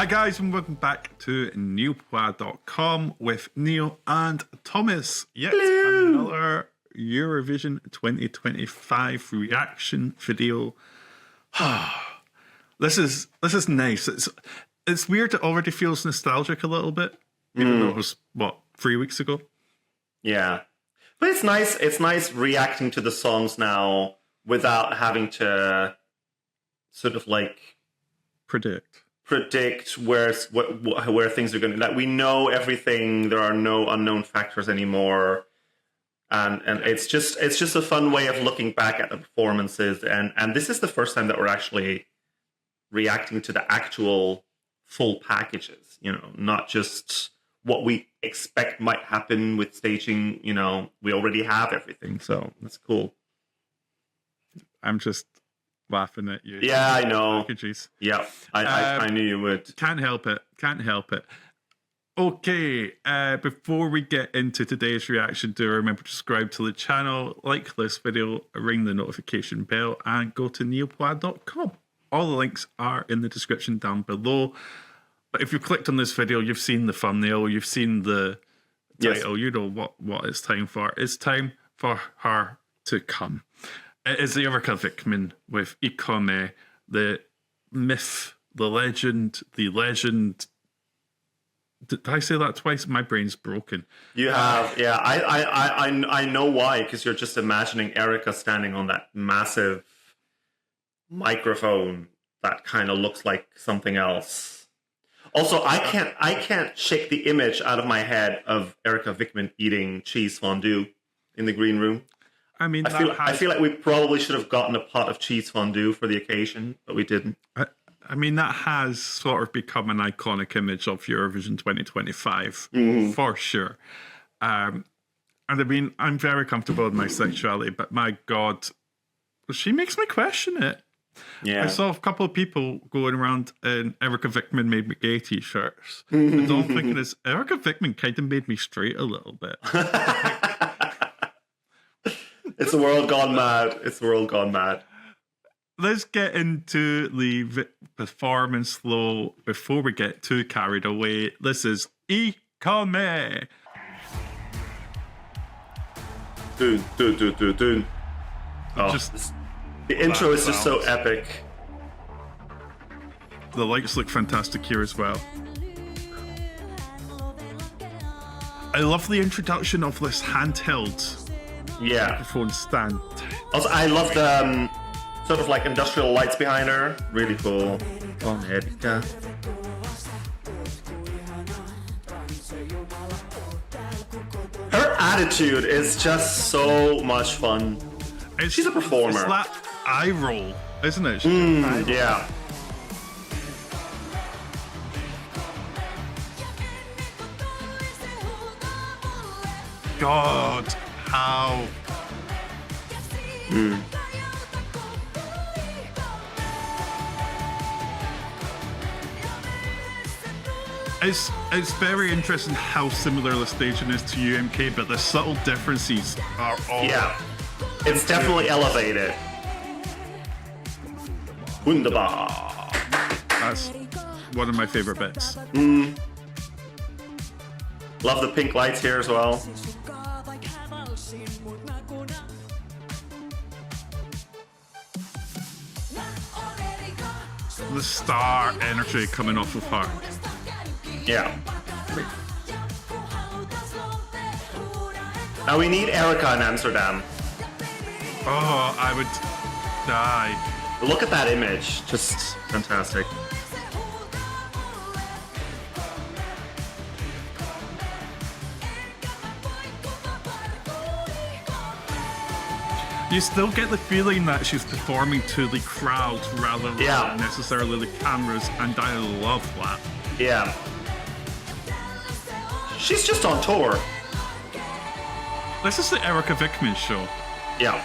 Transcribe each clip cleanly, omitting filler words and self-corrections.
Hi guys, and welcome back to niallpoints with Niall and Tomas. Yet another Eurovision 2025 reaction video. This is nice. It's weird. It already feels nostalgic a little bit, even though it was 3 weeks ago. Yeah, but it's nice. It's nice reacting to the songs now without having to sort of like predict where things are going to. Like, we know everything. There are no unknown factors anymore, and it's just a fun way of looking back at the performances. And this is the first time that we're actually reacting to the actual full packages. You know, not just what we expect might happen with staging. You know, we already have everything, so that's cool. I'm just laughing at you. Yeah, I know. Packages. Yeah, I knew you would. Can't help it. Okay, before we get into today's reaction, do remember to subscribe to the channel, like this video, ring the notification bell, and go to niallpoints.com. All the links are in the description down below. But if you've clicked on this video, you've seen the thumbnail, you've seen the title, you know what it's time for. It's time for her to come. It is Erika Vikman with ICH KOMME, the myth, the legend. Did I say that twice? My brain's broken. You have, yeah. I know why, because you're just imagining Erika standing on that massive microphone that kind of looks like something else. Also, I can't shake the image out of my head of Erika Vikman eating cheese fondue in the green room. I mean, I feel like we probably should have gotten a pot of cheese fondue for the occasion, but we didn't. I mean, that has sort of become an iconic image of Eurovision 2025, for sure. And I mean, I'm very comfortable with my sexuality, but my God, she makes me question it. Yeah. I saw a couple of people going around in Erika Vikman made me gay t-shirts. And I'm thinking this, Erika Vikman kind of made me straight a little bit. It's the world gone mad. It's the world gone mad. Let's get into the performance though before we get too carried away. This is ICH KOMME. Dun. Oh, the intro is just so epic. The lights look fantastic here as well. I love the introduction of this handheld microphone stand. Also, I love the sort of like industrial lights behind her. Really cool. Oh, Erika. Her attitude is just so much fun. She's a performer. It's that eye roll, isn't it? Yeah. God, how? It's very interesting how similar the staging is to UMK, but the subtle differences are all... Yeah, it's definitely elevated. Wunderbar. That's one of my favorite bits. Love the pink lights here as well. The star energy coming off of her. Yeah. Now we need Erika in Amsterdam. Oh, I would die. Look at that image. Just fantastic. You still get the feeling that she's performing to the crowd rather than necessarily the cameras, and I love that. Yeah. She's just on tour. This is the Erika Vikman show. Yeah.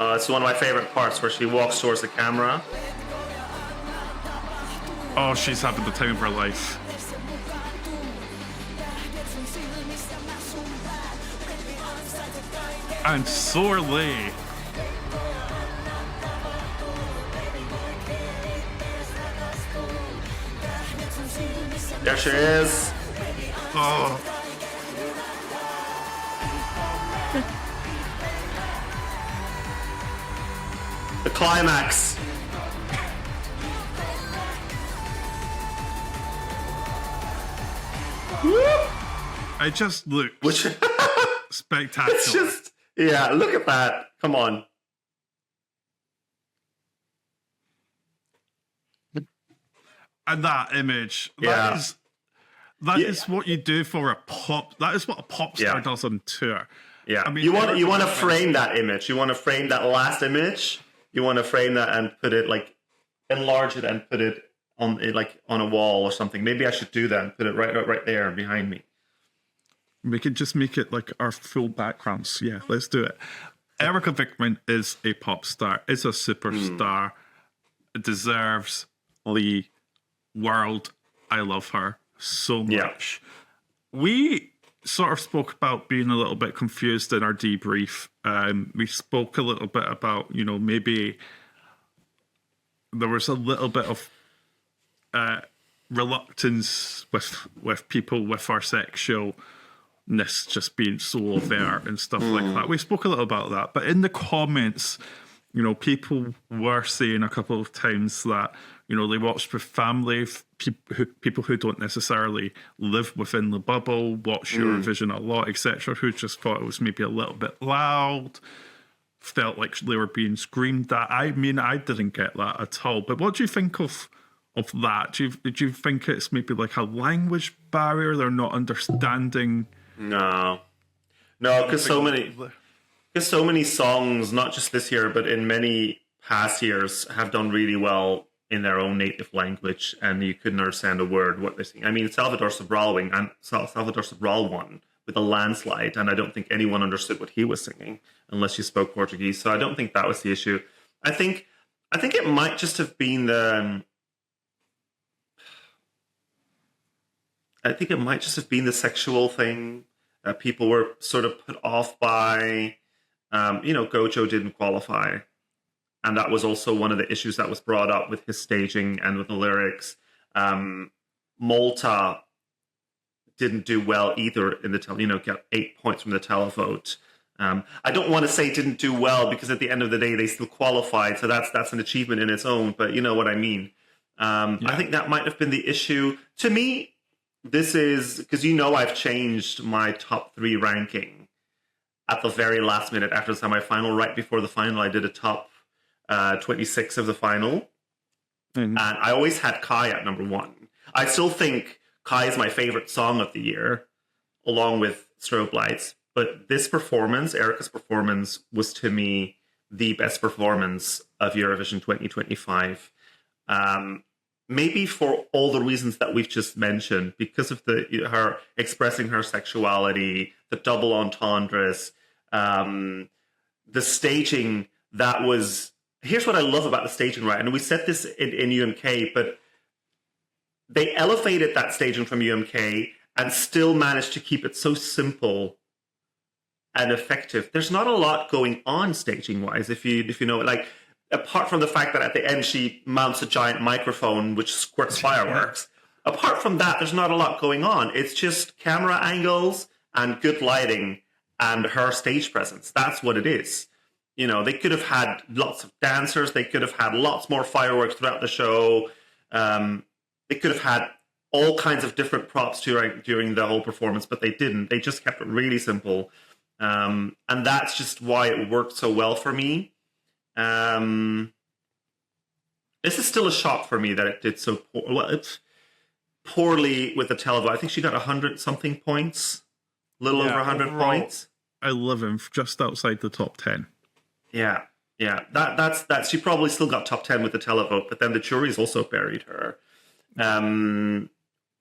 It's one of my favorite parts where she walks towards the camera. Oh, she's having the time of her life. And sorely. There she is. Oh. The climax. It just looks spectacular. It's just, yeah, look at that. Come on. And that image, Yeah. that is what you do for a pop. That is what a pop star does on tour. Yeah, I mean, you want to frame that image. You want to frame that last image. You want to frame that and put it like enlarge it and put it on on a wall or something. Maybe I should do that and put it right there behind me. We could just make it like our full backgrounds. Yeah, let's do it. Erika Vikman is a pop star. Is a superstar. Deserves the world. I love her so much. Yeah. We sort of spoke about being a little bit confused in our debrief. We spoke a little bit about, maybe there was a little bit of reluctance with people with our sexualness just being so overt and stuff like that. We spoke a little about that, but in the comments, people were saying a couple of times that, they watched with family, people who don't necessarily live within the bubble, watch Eurovision a lot, etc., who just thought it was maybe a little bit loud, felt like they were being screamed at. I mean, I didn't get that at all. But what do you think of that? Do you think it's maybe like a language barrier? They're not understanding? No, because so many songs, not just this year, but in many past years, have done really well in their own native language, and you couldn't understand a word what they're saying. I mean, Salvador Sobral won with a landslide, and I don't think anyone understood what he was singing unless you spoke Portuguese. So I don't think that was the issue. I think it might just have been the sexual thing that people were sort of put off by. Gojo didn't qualify. And that was also one of the issues that was brought up with his staging and with the lyrics. Malta didn't do well either in the get 8 points from the televote. I don't want to say didn't do well because at the end of the day they still qualified, so that's an achievement in its own. But you know what I mean. I think that might have been the issue. To me, this is because I've changed my top 3 ranking at the very last minute after the semifinal. Right before the final, I did a top 26 of the final. And I always had Kai at number 1. I still think Kai is my favorite song of the year, along with Strobe Lights. But this performance, Erika's performance, was to me the best performance of Eurovision 2025. Maybe for all the reasons that we've just mentioned, because of her expressing her sexuality, the double entendres, the staging that was... Here's what I love about the staging, right? And we said this in UMK, but they elevated that staging from UMK and still managed to keep it so simple and effective. There's not a lot going on staging-wise, if you know, like, apart from the fact that at the end she mounts a giant microphone which squirts fireworks. Apart from that, there's not a lot going on. It's just camera angles and good lighting and her stage presence. That's what it is. They could have had lots of dancers. They could have had lots more fireworks throughout the show. They could have had all kinds of different props during the whole performance, but they didn't. They just kept it really simple. And that's just why it worked so well for me. This is still a shock for me that it did so poorly with the televote. I think she got 100-something points, a little over 100 points. 11, just outside the top 10. Yeah. That's she probably still got top 10 with the televote, but then the jury's also buried her,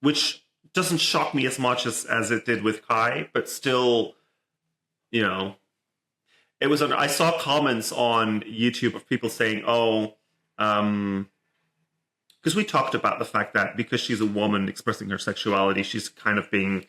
which doesn't shock me as much as it did with Kai, but still, it was. I saw comments on YouTube of people saying, because we talked about the fact that because she's a woman expressing her sexuality, she's kind of being,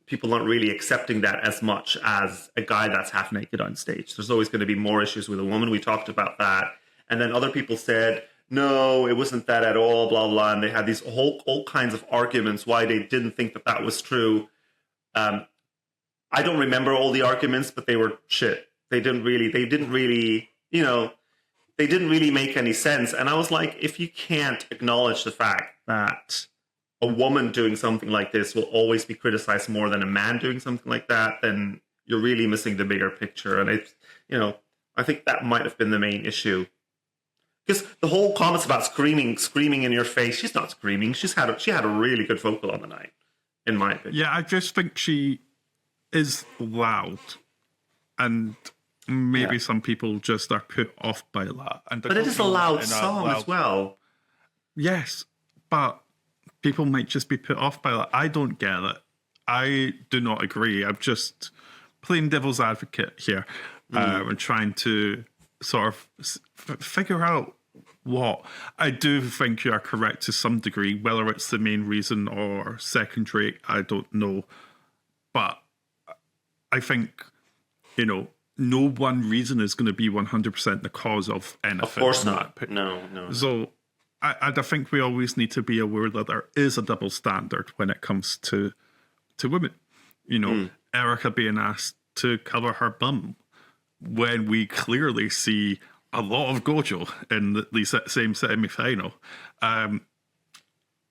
people aren't really accepting that as much as a guy that's half naked on stage. There's always going to be more issues with a woman. We talked about that. And then other people said, no, it wasn't that at all, blah, blah. And they had these all kinds of arguments why they didn't think that that was true. I don't remember all the arguments, but they were shit. They didn't really, you know, they didn't really make any sense. And I was like, if you can't acknowledge the fact that a woman doing something like this will always be criticized more than a man doing something like that, then you're really missing the bigger picture. And I think that might have been the main issue. Because the whole comments about screaming in your face, she's not screaming. She had a really good vocal on the night, in my opinion. Yeah, I just think she is loud, and maybe some people just are put off by that. But it is a loud song as well. Yes, but people might just be put off by that. I don't get it. I do not agree. I'm just playing devil's advocate here and trying to sort of figure out what. I do think you are correct to some degree. Whether it's the main reason or secondary, I don't know. But I think, no one reason is going to be 100% the cause of anything. Of course not. No. So I think we always need to be aware that there is a double standard when it comes to women. Erika being asked to cover her bum when we clearly see a lot of Gojo in the same semi-final. I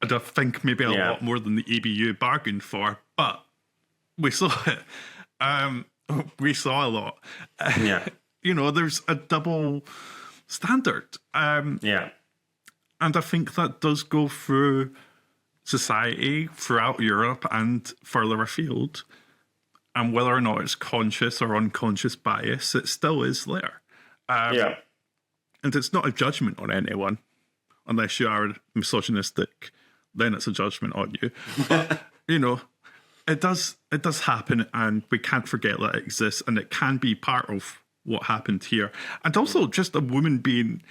think maybe a lot more than the EBU bargained for, but we saw it. We saw a lot. There's a double standard. And I think that does go through society, throughout Europe and further afield. And whether or not it's conscious or unconscious bias, it still is there. And it's not a judgment on anyone, unless you are misogynistic, then it's a judgment on you. But, it does happen, and we can't forget that it exists, and it can be part of what happened here. And also just a woman being...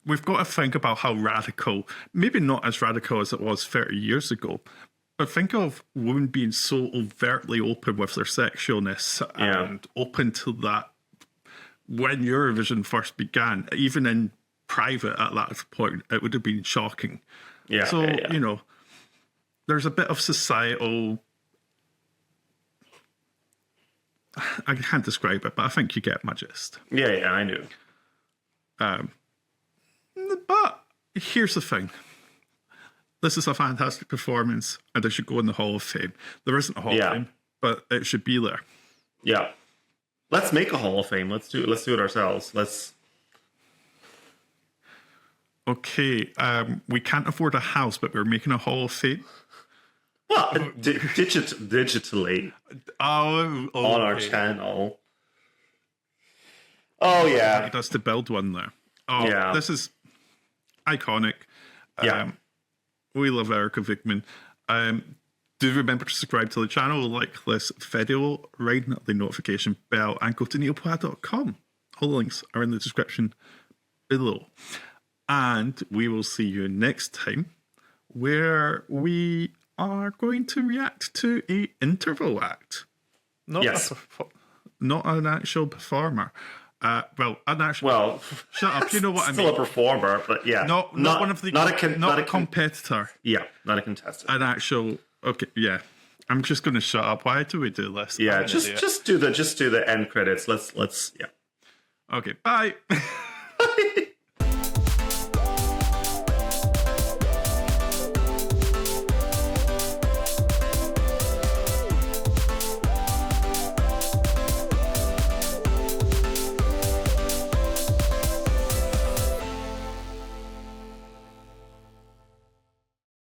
We've got to think about how radical, maybe not as radical as it was 30 years ago, but think of women being so overtly open with their sexualness and open to that when Eurovision first began. Even in private at that point, it would have been shocking. There's a bit of societal... I can't describe it, but I think you get my gist. Yeah, I knew. But here's the thing. This is a fantastic performance, and it should go in the Hall of Fame. There isn't a Hall of Fame, but it should be there. Yeah. Let's make a Hall of Fame. Let's do it ourselves. Okay. We can't afford a house, but we're making a Hall of Fame. Well, digitally. On our channel. Oh, yeah. It does to build one there. Oh, yeah. This is iconic. We love Erika Vikman. Do remember to subscribe to the channel, like this video, ring the notification bell, and go to niallpoints.com. All the links are in the description below. And we will see you next time, where we are going to react to an interval act. Not an actual performer. Shut up. You know what I mean. Still a performer, but not one of the not a competitor. Yeah, not a contestant. An actual. Okay, yeah. I'm just going to shut up. Why do we do this? Yeah, just do the end credits. Let's. Okay, bye.